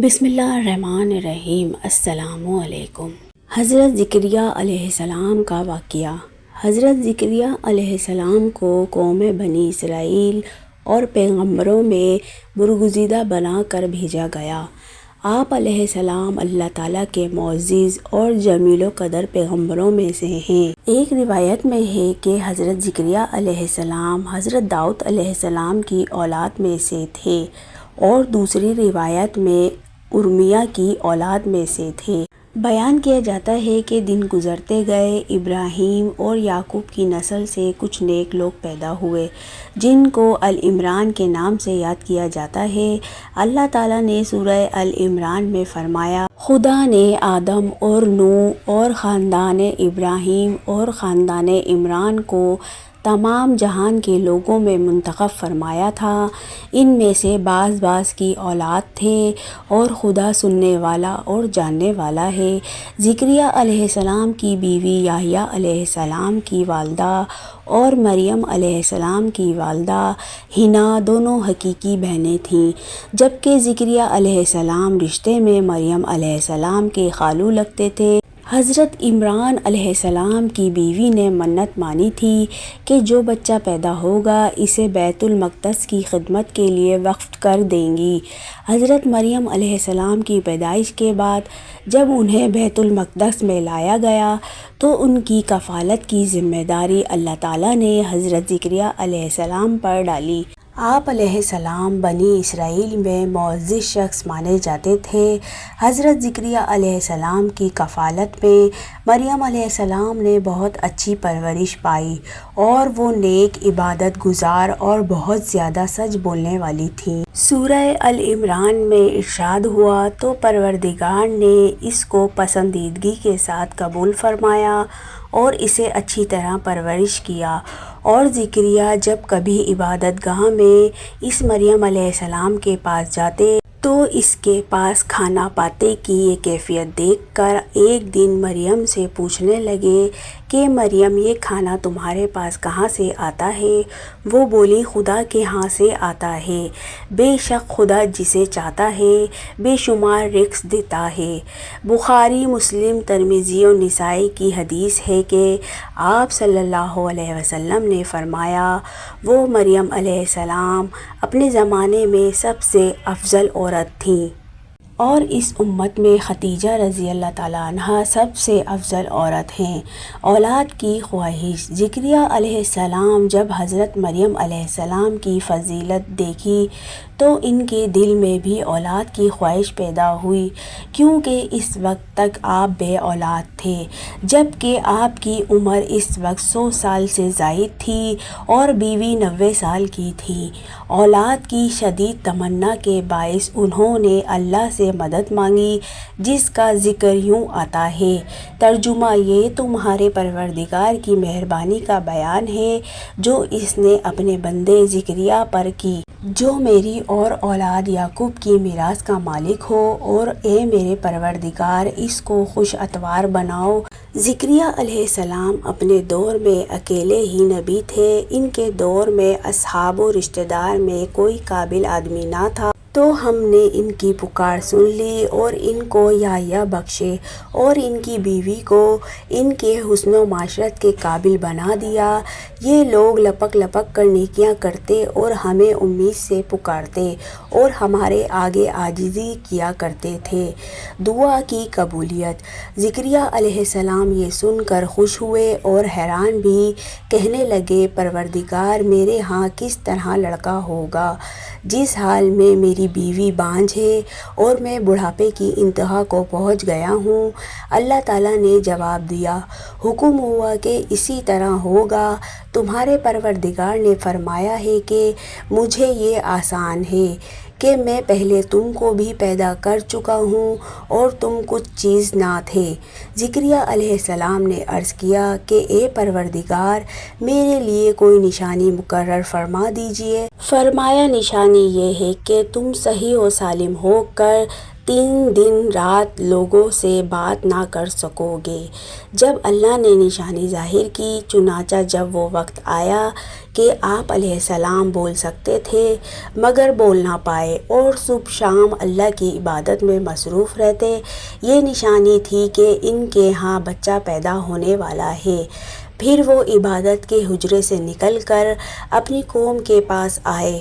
بسم اللہ الرحمن الرحیم۔ السلام علیکم۔ حضرت زکریہ علیہ السلام کا واقعہ۔ حضرت زکریہ علیہ السلام کو قوم بنی اسرائیل اور پیغمبروں میں برگزیدہ بنا کر بھیجا گیا۔ آپ علیہ السلام اللہ تعالیٰ کے معزز اور جمیل و قدر پیغمبروں میں سے ہیں۔ ایک روایت میں ہے کہ حضرت زکریہ علیہ السلام حضرت داؤد علیہ السلام کی اولاد میں سے تھے اور دوسری روایت میں ارمیہ کی اولاد میں سے تھے۔ بیان کیا جاتا ہے کہ دن گزرتے گئے، ابراہیم اور یعقوب کی نسل سے کچھ نیک لوگ پیدا ہوئے جن کو العمران کے نام سے یاد کیا جاتا ہے۔ اللہ تعالیٰ نے سورہ العمران میں فرمایا، خدا نے آدم اور نوح اور خاندان ابراہیم اور خاندان عمران کو تمام جہان کے لوگوں میں منتخب فرمایا تھا۔ ان میں سے بعض کی اولاد تھے اور خدا سننے والا اور جاننے والا ہے۔ زکریہ علیہ السلام کی بیوی یحییٰ علیہ السلام کی والدہ اور مریم علیہ السلام کی والدہ حنا دونوں حقیقی بہنیں تھیں، جبکہ زکریہ علیہ السلام رشتے میں مریم علیہ السلام کے خالو لگتے تھے۔ حضرت عمران علیہ السلام کی بیوی نے منت مانی تھی کہ جو بچہ پیدا ہوگا اسے بیت المقدس کی خدمت کے لیے وقف کر دیں گی۔ حضرت مریم علیہ السلام کی پیدائش کے بعد جب انہیں بیت المقدس میں لایا گیا تو ان کی کفالت کی ذمہ داری اللہ تعالیٰ نے حضرت زکریہ علیہ السلام پر ڈالی۔ آپ علیہ السلام بنی اسرائیل میں معزز شخص مانے جاتے تھے۔ حضرت زکریہ علیہ السلام کی کفالت میں مریم علیہ السلام نے بہت اچھی پرورش پائی اور وہ نیک، عبادت گزار اور بہت زیادہ سچ بولنے والی تھیں۔ سورہ العمران میں ارشاد ہوا تو پروردگار نے اس کو پسندیدگی کے ساتھ قبول فرمایا اور اسے اچھی طرح پرورش کیا۔ اور زکریہ جب کبھی عبادت گاہ میں اس مریم علیہ السلام کے پاس جاتے تو اس کے پاس کھانا پاتے کی یہ کیفیت دیکھ کر ایک دن مریم سے پوچھنے لگے کہ مریم یہ کھانا تمہارے پاس کہاں سے آتا ہے؟ وہ بولی، خدا کے ہاں سے آتا ہے، بے شک خدا جسے چاہتا ہے بے شمار رزق دیتا ہے۔ بخاری، مسلم، ترمذی اور نسائی کی حدیث ہے کہ آپ صلی اللہ علیہ وسلم نے فرمایا، وہ مریم علیہ السلام اپنے زمانے میں سب سے افضل عورت تھیں اور اس امت میں خدیجہ رضی اللہ تعالیٰ عنہا سب سے افضل عورت ہیں۔ اولاد کی خواہش۔ زکریہ علیہ السلام جب حضرت مریم علیہ السلام کی فضیلت دیکھی تو ان کے دل میں بھی اولاد کی خواہش پیدا ہوئی، کیونکہ اس وقت تک آپ بے اولاد تھے، جبکہ آپ کی عمر اس وقت 100 سال سے زائد تھی اور بیوی 90 سال کی تھی۔ اولاد کی شدید تمنا کے باعث انہوں نے اللہ سے مدد مانگی، جس کا ذکر یوں آتا ہے، ترجمہ یہ تمہارے پروردگار کی مہربانی کا بیان ہے جو اس نے اپنے بندے زکریہ پر کی، جو میری اور اولاد یعقوب کی میراث کا مالک ہو، اور اے میرے پروردگار اس کو خوش اتوار بناؤ۔ زکریہ علیہ السلام اپنے دور میں اکیلے ہی نبی تھے۔ ان کے دور میں اصحاب و رشتہ دار میں کوئی قابل آدمی نہ تھا، تو ہم نے ان کی پکار سن لی اور ان کو یحییٰ بخشے اور ان کی بیوی کو ان کے حسن و معاشرت کے قابل بنا دیا۔ یہ لوگ لپک لپک کر نیکیاں کرتے اور ہمیں امید سے پکارتے اور ہمارے آگے عاجزی کیا کرتے تھے۔ دعا کی قبولیت۔ زکریہ علیہ السلام یہ سن کر خوش ہوئے اور حیران بھی، کہنے لگے، پروردگار میرے ہاں کس طرح لڑکا ہوگا، جس حال میں میری بیوی بانجھ ہے اور میں بڑھاپے کی انتہا کو پہنچ گیا ہوں۔ اللہ تعالیٰ نے جواب دیا، حکم ہوا کہ اسی طرح ہوگا۔ تمہارے پروردگار نے فرمایا ہے کہ مجھے یہ آسان ہے کہ میں پہلے تم کو بھی پیدا کر چکا ہوں اور تم کچھ چیز نہ تھے۔ زکریہ علیہ السلام نے عرض کیا کہ اے پروردگار، میرے لیے کوئی نشانی مقرر فرما دیجئے۔ فرمایا، نشانی یہ ہے کہ تم صحیح و سالم ہو کر 3 دن رات لوگوں سے بات نہ کر سکو گے۔ جب اللہ نے نشانی ظاہر کی، چنانچہ جب وہ وقت آیا کہ آپ علیہ السلام بول سکتے تھے مگر بول نہ پائے اور صبح شام اللہ کی عبادت میں مصروف رہتے، یہ نشانی تھی کہ ان کے ہاں بچہ پیدا ہونے والا ہے۔ پھر وہ عبادت کے حجرے سے نکل کر اپنی قوم کے پاس آئے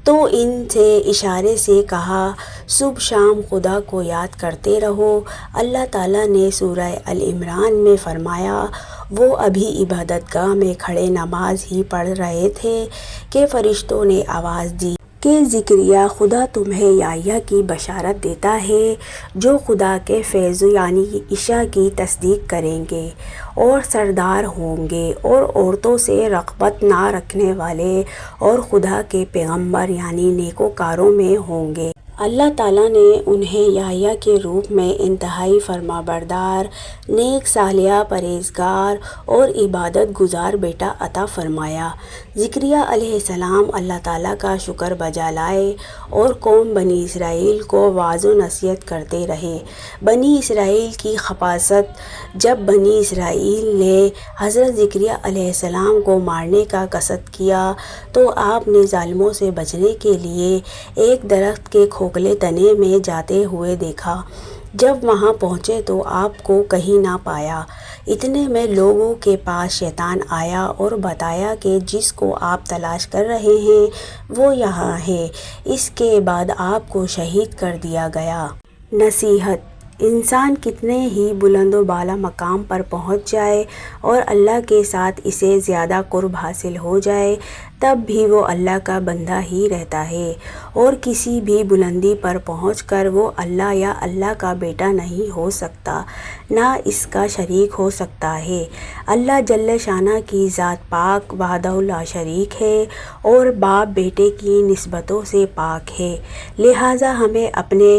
تو ان سے اشارے سے کہا، صبح شام خدا کو یاد کرتے رہو۔ اللہ تعالیٰ نے سورہ ال عمران میں فرمایا، وہ ابھی عبادت گاہ میں کھڑے نماز ہی پڑھ رہے تھے کہ فرشتوں نے آواز دی کہ زکریا خدا تمہیں یحییٰ کی بشارت دیتا ہے جو خدا کے فیض یعنی عیسیٰ کی تصدیق کریں گے اور سردار ہوں گے اور عورتوں سے رغبت نہ رکھنے والے اور خدا کے پیغمبر یعنی نیکوکاروں میں ہوں گے۔ اللہ تعالیٰ نے انہیں یحییٰ کے روپ میں انتہائی فرمانبردار، نیک، صالح، پرہیزگار اور عبادت گزار بیٹا عطا فرمایا۔ زکریا علیہ السلام اللہ تعالیٰ کا شکر بجا لائے اور قوم بنی اسرائیل کو وعظ و نصیحت کرتے رہے۔ بنی اسرائیل کی خباثت: جب بنی اسرائیل نے حضرت زکریا علیہ السلام کو مارنے کا قصد کیا تو آپ نے ظالموں سے بچنے کے لیے ایک درخت کے کھوکھلے تنے میں جاتے ہوئے دیکھا۔ جب وہاں پہنچے تو آپ کو کہیں نہ پایا۔ اتنے میں لوگوں کے پاس شیطان آیا اور بتایا کہ جس کو آپ تلاش کر رہے ہیں وہ یہاں ہے۔ اس کے بعد آپ کو شہید کر دیا گیا۔ نصیحت: انسان کتنے ہی بلند و بالا مقام پر پہنچ جائے اور اللہ کے ساتھ اسے زیادہ قرب حاصل ہو جائے تب بھی وہ اللہ کا بندہ ہی رہتا ہے اور کسی بھی بلندی پر پہنچ کر وہ اللہ یا اللہ کا بیٹا نہیں ہو سکتا، نہ اس کا شریک ہو سکتا ہے۔ اللہ جل شانہ کی ذات پاک وحدہ لا شریک ہے اور باپ بیٹے کی نسبتوں سے پاک ہے، لہٰذا ہمیں اپنے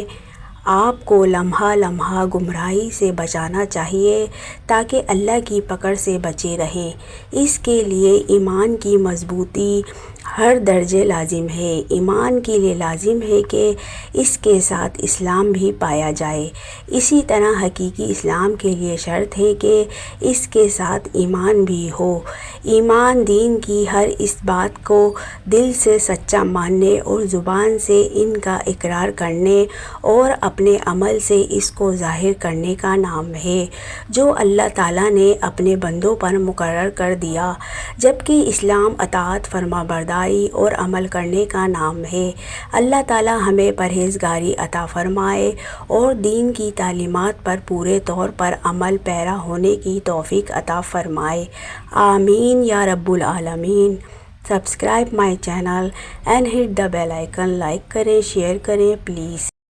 آپ کو لمحہ لمحہ گمراہی سے بچانا چاہیے تاکہ اللہ کی پکڑ سے بچے رہیں۔ اس کے لیے ایمان کی مضبوطی ہر درجے لازم ہے۔ ایمان کے لیے لازم ہے کہ اس کے ساتھ اسلام بھی پایا جائے، اسی طرح حقیقی اسلام کے لیے شرط ہے کہ اس کے ساتھ ایمان بھی ہو۔ ایمان دین کی ہر اس بات کو دل سے سچا ماننے اور زبان سے ان کا اقرار کرنے اور اپنے عمل سے اس کو ظاہر کرنے کا نام ہے جو اللہ تعالیٰ نے اپنے بندوں پر مقرر کر دیا، جبکہ اسلام اطاعت، فرمانبرداری اور عمل کرنے کا نام ہے۔ اللہ تعالیٰ ہمیں پرہیزگاری عطا فرمائے اور دین کی تعلیمات پر پورے طور پر عمل پیرا ہونے کی توفیق عطا فرمائے، آمین یا رب العالمین۔ Subscribe my channel and hit the bell icon, like کریں، شیئر کریں پلیز۔